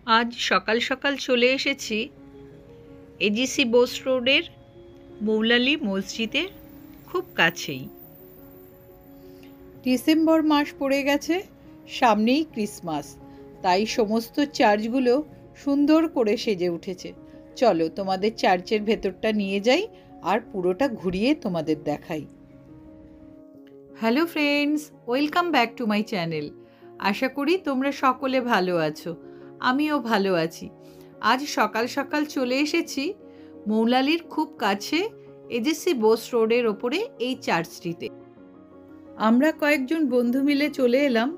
আজ সকাল সকাল চলে এসেছি এজিসি বোস রোডের মৌলালি মসজিদের খুব কাছেই। ডিসেম্বর মাস পড়ে গেছে, সামনেই ক্রিসমাস, তাই সমস্ত চার্চগুলো সুন্দর করে সেজে উঠেছে। চলো তোমাদের চার্চের ভেতরটা নিয়ে যাই আর পুরোটা ঘুরিয়ে তোমাদের দেখাই। Hello friends, welcome back to my channel. আশা করি তোমরা সকলে ভালো আছো, আমিও ভালো আছি। আজ সকাল সকাল চলে এসেছি মৌলালির খুব কাছে এজিসি বোস রোডের ওপরে এই চার্চটিতে। আমরা কয়েকজন বন্ধু মিলে চলে এলাম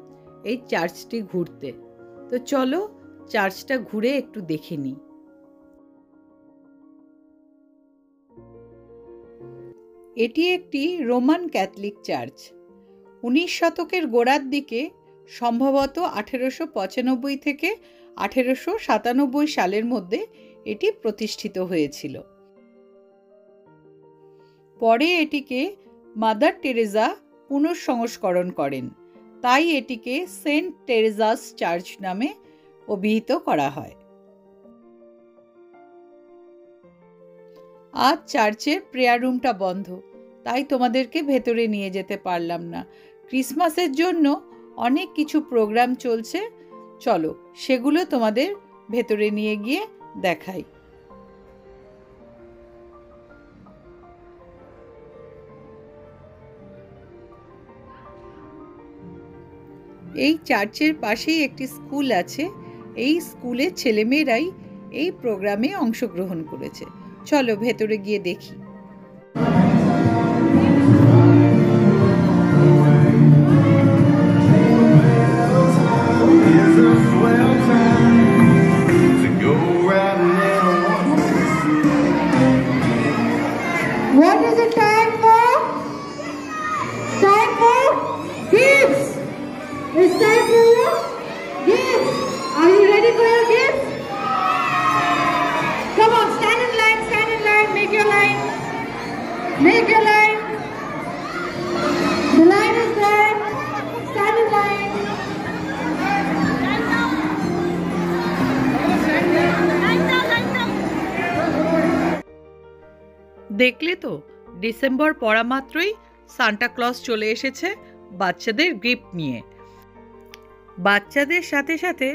এই চার্চটি ঘুরতে। তো চলো চার্চটা ঘুরে একটু দেখে নিই। এটি একটি রোমান ক্যাথলিক চার্চ। 19 শতকের গোড়ার দিকে, সম্ভবত 1895 থেকে 1897 সালের মধ্যে এটি প্রতিষ্ঠিত হয়েছিল। পরে এটিকে মাদার টেরেজা পুনঃসংস্করণ করেন, তাই এটিকে সেন্ট টেরেজাস চার্চ নামে অভিহিত করা হয়। আজ চার্চের প্রেয়ার রুমটা বন্ধ, তাই তোমাদেরকে ভেতরে নিয়ে যেতে পারলাম না। ক্রিসমাসের জন্য অনেক কিছু প্রোগ্রাম চলছে, চলো সেগুলো তোমাদের ভেতরে নিয়ে গিয়ে দেখাই। এই চার্চের পাশেই একটি স্কুল আছে, এই স্কুলের ছেলেমেয়েরাই এই প্রোগ্রামে অংশগ্রহণ করেছে। চলো ভেতরে গিয়ে দেখি। What is it time for? Time for gifts. It's time for your gifts. Are you ready for your gifts? Come on, stand in line, make your line. Make your line. The line is there. Stand in line. দেখলে তো, December পড়া মাত্রই Santa Claus চলে এসেছে বাচ্চাদের gift নিয়ে। বাচ্চাদের সাথে সাথে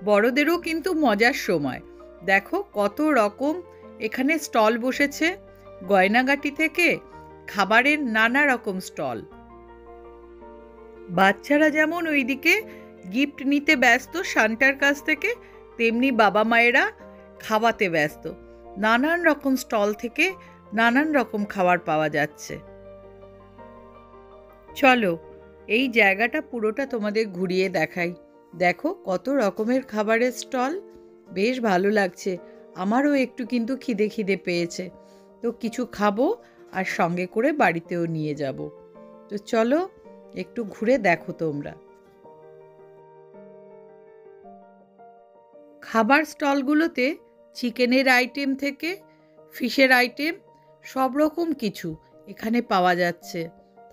বড়দেরও কিন্তু মজার সময়। দেখো কত রকম এখানে স্টল বসেছে, গয়নাগাটি থেকে খাবারের নানা রকম স্টল। বাচ্চারা যেমন ওইদিকে গিফট নিতে ব্যস্ত সান্টার কাছ থেকে, তেমনি বাবা মায়েরা খাওয়াতে ব্যস্ত। নানান রকম স্টল থেকে নানান রকম খাবার পাওয়া যাচ্ছে। চলো এই জায়গাটা পুরোটা তোমাদের ঘুরিয়ে দেখাই। দেখো কত রকমের খাবারের স্টল, বেশ ভালো লাগছে। আমারও একটু কিন্তু খিদে খিদে পেয়েছে, তো কিছু খাবো আর সঙ্গে করে বাড়িতেও নিয়ে যাব। তো চলো একটু ঘুরে দেখো তোমরা। খাবার স্টলগুলোতে চিকেনের আইটেম থেকে ফিশের আইটেম সব রকম কিছু এখানে পাওয়া যাচ্ছে।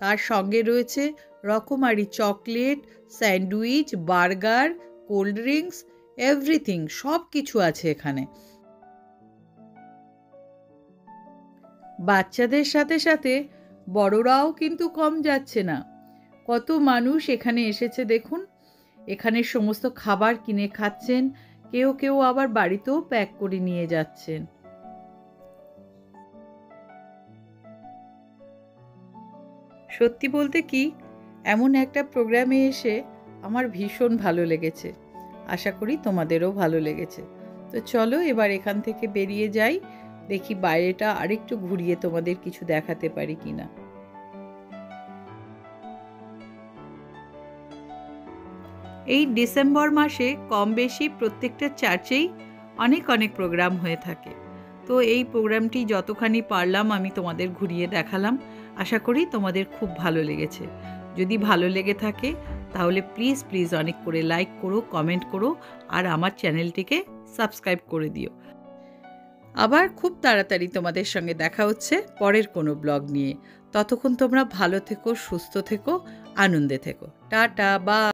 তার সঙ্গে রয়েছে রকমারি chocolate, sandwich, burger, cold drinks, everything, সব কিছু আছে এখানে। বাচ্চাদের সাথে সাথে বড়রাও কিন্তু কম যাচ্ছে না। কত মানুষ এখানে এসেছে দেখুন। এখানে সমস্ত খাবার কিনে খাচ্ছেন, কেউ কেউ আবার বাড়িতেও প্যাক করে নিয়ে যাচ্ছেন। সত্যি বলতে কি, এমন একটা প্রোগ্রামে এসে আমার ভীষণ ভালো লেগেছে। আশা করি তোমাদেরও ভালো লেগেছে। তো চলো এবার এখান থেকে বেরিয়ে যাই, দেখি বাইরেটা আরেকটু ঘুরিয়ে তোমাদের কিছু দেখাতে পারি কিনা। এই ডিসেম্বর মাসে কম বেশি প্রত্যেকটা চার্চেই অনেক অনেক প্রোগ্রাম হয়ে থাকে। তো এই প্রোগ্রামটি যতখানি পারলাম আমি তোমাদের ঘুরিয়ে দেখালাম। আশা করি তোমাদের খুব ভালো লেগেছে। যদি ভালো লেগে থাকে তাহলে প্লিজ প্লিজ অনেক করে লাইক করো, কমেন্ট করো আর আমার চ্যানেলটিকে সাবস্ক্রাইব করে দিও। আবার খুব তাড়াতাড়ি তোমাদের সঙ্গে দেখা হচ্ছে পরের কোনো ব্লগ নিয়ে। ততক্ষণ তোমরা ভালো থেকো, সুস্থ থেকো, আনন্দে থেকো। Tata, by.